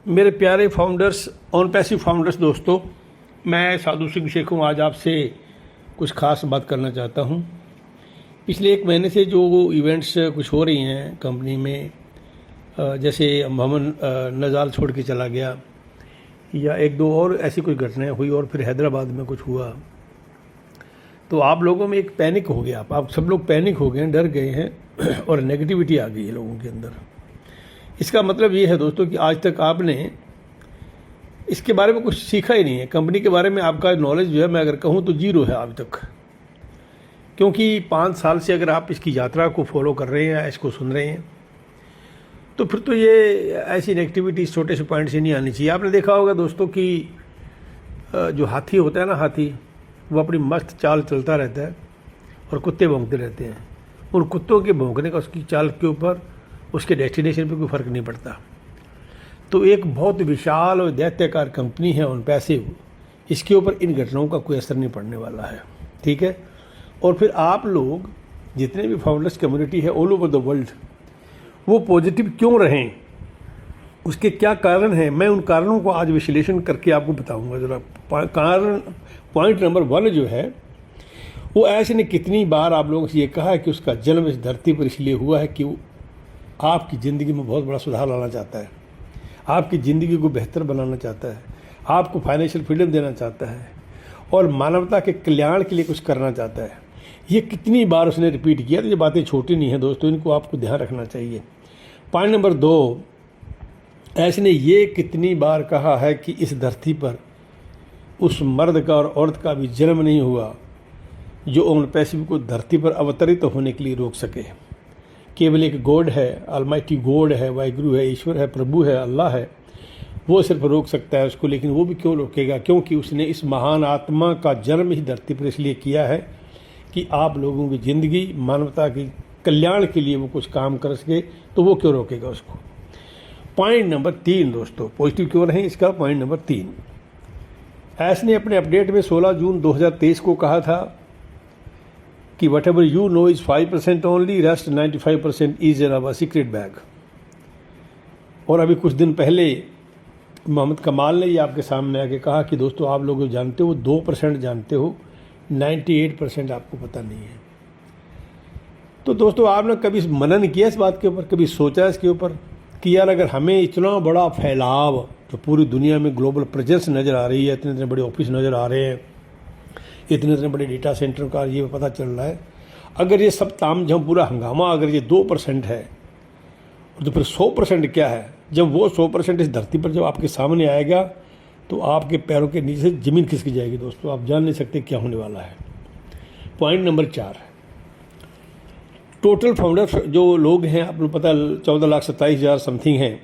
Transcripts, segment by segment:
मेरे प्यारे founders on passive founders दोस्तों, मैं साधु सिंह शेख हूँ। आज आपसे कुछ खास बात करना चाहता हूँ। पिछले 1 महीने से जो इवेंट्स कुछ हो रही हैं कंपनी में, जैसे मोहम्मद नज़ाल छोड़ के चला गया या 1-2 और ऐसी कुछ घटनाएं हुई और फिर हैदराबाद में कुछ हुआ, तो आप लोगों में एक पैनिक हो गया। आप सब लोग पैनिक हो गए हैं, डर गए हैं और नेगेटिविटी आ गई है लोगों के अंदर। इसका मतलब ये है दोस्तों कि आज तक आपने इसके बारे में कुछ सीखा ही नहीं है। कंपनी के बारे में आपका नॉलेज जो है, मैं अगर कहूँ तो 0 है आज तक। क्योंकि 5 साल से अगर आप इसकी यात्रा को फॉलो कर रहे हैं, इसको सुन रहे हैं, तो फिर तो ये ऐसी नेगेटिविटी छोटे से पॉइंट से नहीं आनी चाहिए। आपने देखा होगा दोस्तों कि जो हाथी होता है ना, हाथी वो अपनी मस्त चाल चलता रहता है और कुत्ते भौंकते रहते हैं। उन कुत्तों के भौंकने का उसकी चाल के ऊपर, उसके डेस्टिनेशन पे कोई फ़र्क नहीं पड़ता। तो एक बहुत विशाल और दैत्याकार कंपनी है ऑन पैसिव, इसके ऊपर इन घटनाओं का कोई असर नहीं पड़ने वाला है, ठीक है। और फिर आप लोग जितने भी फाउंडर्स कम्युनिटी है ऑल ओवर द वर्ल्ड, वो पॉजिटिव क्यों रहें, उसके क्या कारण हैं, मैं उन कारणों को आज विश्लेषण करके आपको बताऊंगा। जरा कारण पॉइंट नंबर 1 जो है वो, ऐसे ने कितनी बार आप लोगों से ये कहा है कि उसका जन्म इस धरती पर इसलिए हुआ है कि वो आपकी ज़िंदगी में बहुत बड़ा सुधार लाना चाहता है, आपकी ज़िंदगी को बेहतर बनाना चाहता है, आपको फाइनेंशियल फ्रीडम देना चाहता है और मानवता के कल्याण के लिए कुछ करना चाहता है। ये कितनी बार उसने रिपीट किया। तो ये बातें छोटी नहीं हैं दोस्तों, इनको आपको ध्यान रखना चाहिए। पॉइंट नंबर 2, ऐसे ने ये कितनी बार कहा है कि इस धरती पर उस मर्द का और औरत का भी जन्म नहीं हुआ जो ऑन पैसिव को धरती पर अवतरित होने के लिए रोक सके। केवल एक गॉड है, ऑलमाइटी गॉड है, वाहिगुरु है, ईश्वर है, प्रभु है, अल्लाह है, वो सिर्फ रोक सकता है उसको। लेकिन वो भी क्यों रोकेगा? क्योंकि उसने इस महान आत्मा का जन्म ही धरती पर इसलिए किया है कि आप लोगों की ज़िंदगी, मानवता की कल्याण के लिए वो कुछ काम कर सके। तो वो क्यों रोकेगा उसको? पॉइंट नंबर 3 दोस्तों, पॉजिटिव क्यों रहें, इसका पॉइंट नंबर 3, ऐस ने अपने अपडेट में 16 जून 2023 को कहा था कि what ever you know is 5% only, rest 95% is in our secret bag. और अभी कुछ दिन पहले मोहम्मद कमाल ने ये आपके सामने आके कहा कि दोस्तों आप लोग जानते हो, 2% जानते हो, 98% आपको पता नहीं है। तो दोस्तों आपने कभी मनन किया इस बात के ऊपर, कभी सोचा इसके ऊपर कि यार अगर हमें इतना बड़ा फैलाव जो पूरी दुनिया में ग्लोबल प्रेजेंस नज़र आ रही है, इतने इतने बड़े ऑफिस नज़र आ रहे हैं, इतने इतने बड़े डेटा सेंटर का ये पता चल रहा है, अगर ये सब तामझाम पूरा हंगामा अगर ये 2% है, तो फिर 100% क्या है? जब वो 100% इस धरती पर जब आपके सामने आएगा तो आपके पैरों के नीचे से ज़मीन खिसक जाएगी दोस्तों। आप जान नहीं सकते क्या होने वाला है। पॉइंट नंबर 4, टोटल फाउंडर जो लोग हैं, आपको पता 14,27,000 समथिंग हैं।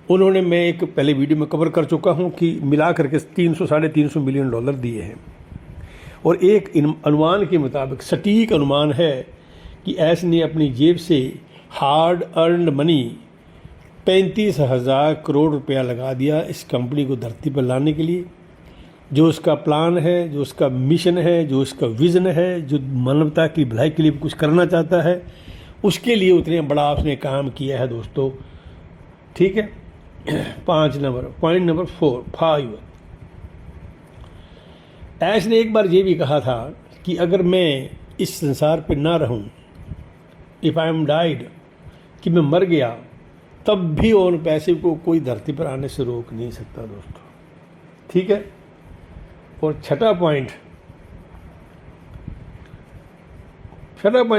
उन्होंने, मैं एक पहले वीडियो में कवर कर चुका हूं कि मिला करके 300-350 मिलियन डॉलर दिए हैं। और एक अनुमान के मुताबिक, सटीक अनुमान है कि ऐस ने अपनी जेब से हार्ड अर्नड मनी 35,000 करोड़ रुपया लगा दिया इस कंपनी को धरती पर लाने के लिए। जो उसका प्लान है, जो उसका मिशन है, जो उसका विज़न है, जो मानवता की भलाई के लिए कुछ करना चाहता है, उसके लिए उतने बड़ा उसने काम किया है दोस्तों, ठीक है। 5 नंबर, पॉइंट नंबर 5, ऐश ने एक बार ये भी कहा था कि अगर मैं इस संसार पे ना रहूं, इफ़ आई एम डाइड, कि मैं मर गया, तब भी ऑन पैसिव को कोई धरती पर आने से रोक नहीं सकता दोस्तों, ठीक है। और छठा पॉइंट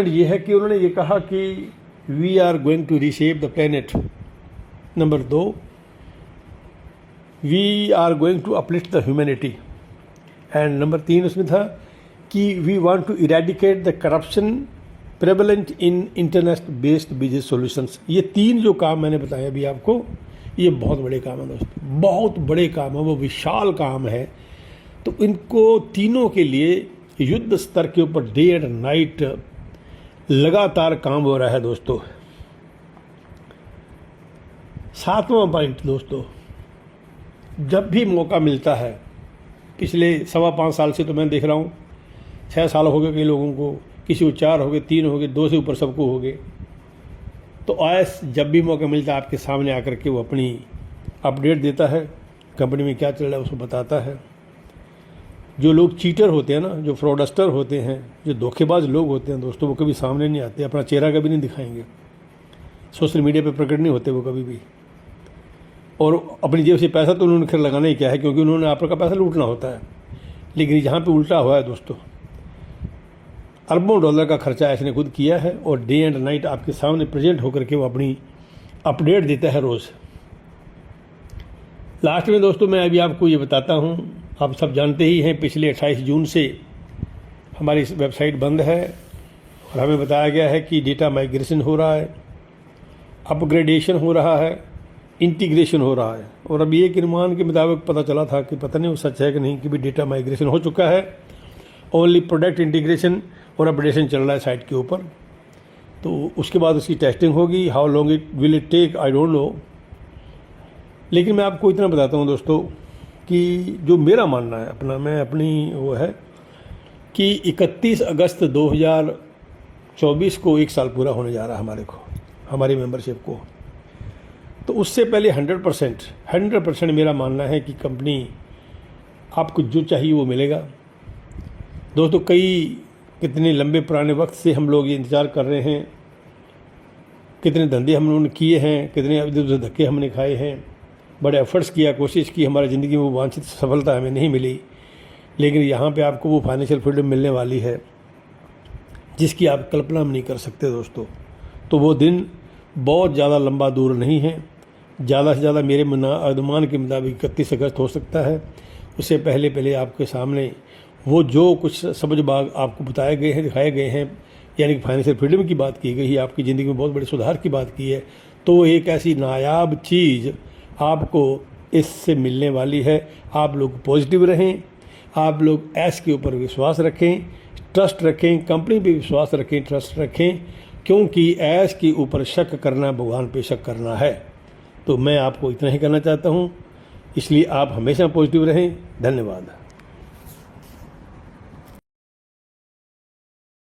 ये है कि उन्होंने ये कहा कि we are going to reshape the planet. Number 2, we are going to uplift the humanity. And number 3 उसमें था कि we want to eradicate the corruption prevalent in internet based business solutions. ये 3 जो काम मैंने बताया अभी आपको, ये बहुत बड़े काम है दोस्तों, बहुत बड़े काम है, वो विशाल काम है। तो इनको तीनों के लिए युद्ध स्तर के ऊपर डे एंड नाइट लगातार काम हो रहा है दोस्तों। 7वां पॉइंट दोस्तों, जब भी मौका मिलता है, पिछले 5.25 साल से तो मैं देख रहा हूँ, 6 साल हो गए कई लोगों को, किसी को 4 हो गए, 3 हो गए, 2 से ऊपर सबको हो गए। तो ऐस जब भी मौका मिलता है आपके सामने आकर के वो अपनी अपडेट देता है, कंपनी में क्या चल रहा है उसको बताता है। जो लोग चीटर होते हैं ना, जो फ्रॉडस्टर होते हैं, जो धोखेबाज लोग होते हैं दोस्तों, वो कभी सामने नहीं आते, अपना चेहरा कभी नहीं दिखाएंगे, सोशल मीडिया पे प्रकट नहीं होते वो कभी भी। और अपनी जेब से पैसा तो उन्होंने खैर लगाना ही क्या है, क्योंकि उन्होंने आपका पैसा लूटना होता है। लेकिन यहाँ पे उल्टा हुआ है दोस्तों, अरबों डॉलर का खर्चा इसने खुद किया है और डे एंड नाइट आपके सामने प्रेजेंट होकर के वो अपनी अपडेट देता है रोज़। लास्ट में दोस्तों मैं अभी आपको ये बताता हूँ, आप सब जानते ही हैं पिछले 28 जून से हमारी वेबसाइट बंद है और हमें बताया गया है कि डेटा माइग्रेशन हो रहा है, अपग्रेडेशन हो रहा है, इंटीग्रेशन हो रहा है। और अभी एक अनुमान के मुताबिक पता चला था कि पता नहीं वो सच है कि नहीं, कि भी डेटा माइग्रेशन हो चुका है, ओनली प्रोडक्ट इंटीग्रेशन और अपडेशन चल रहा है साइट के ऊपर। तो उसके बाद उसकी टेस्टिंग होगी, how long it will it take I don't know. लेकिन मैं आपको इतना बताता हूँ दोस्तों कि जो मेरा मानना है अपनी वो है कि 31 अगस्त 2024 को 1 साल पूरा होने जा रहा है हमारी मेंबरशिप को। तो उससे पहले 100% मेरा मानना है कि कंपनी आपको जो चाहिए वो मिलेगा। दोस्तों कितने लंबे पुराने वक्त से हम लोग ये इंतज़ार कर रहे हैं, कितने धंधे हम लोगों ने किए हैं, कितने इधर उधर धक्के हमने खाए हैं, बड़े एफर्ट्स किया, कोशिश की, हमारी ज़िंदगी में वो वांछित सफलता हमें नहीं मिली। लेकिन यहाँ पे आपको वो फाइनेंशियल फ्रीडम मिलने वाली है जिसकी आप कल्पना नहीं कर सकते दोस्तों। तो वो दिन बहुत ज़्यादा लंबा दूर नहीं है, ज़्यादा से ज़्यादा मेरे अनुमान के मुताबिक 31 अगस्त हो सकता है। उससे पहले आपके सामने वो जो कुछ समझ बाग आपको बताए गए हैं, दिखाए गए हैं, यानी कि फाइनेंशियल फ्रीडम की बात की गई है, आपकी ज़िंदगी में बहुत बड़े सुधार की बात की है, तो एक ऐसी नायाब चीज़ आपको इससे मिलने वाली है। आप लोग पॉजिटिव रहें, आप लोग ऐश के ऊपर विश्वास रखें, ट्रस्ट रखें, कंपनी पे विश्वास रखें, ट्रस्ट रखें, क्योंकि ऐश के ऊपर शक करना भगवान पे शक करना है। तो मैं आपको इतना ही कहना चाहता हूँ, इसलिए आप हमेशा पॉजिटिव रहें। धन्यवाद।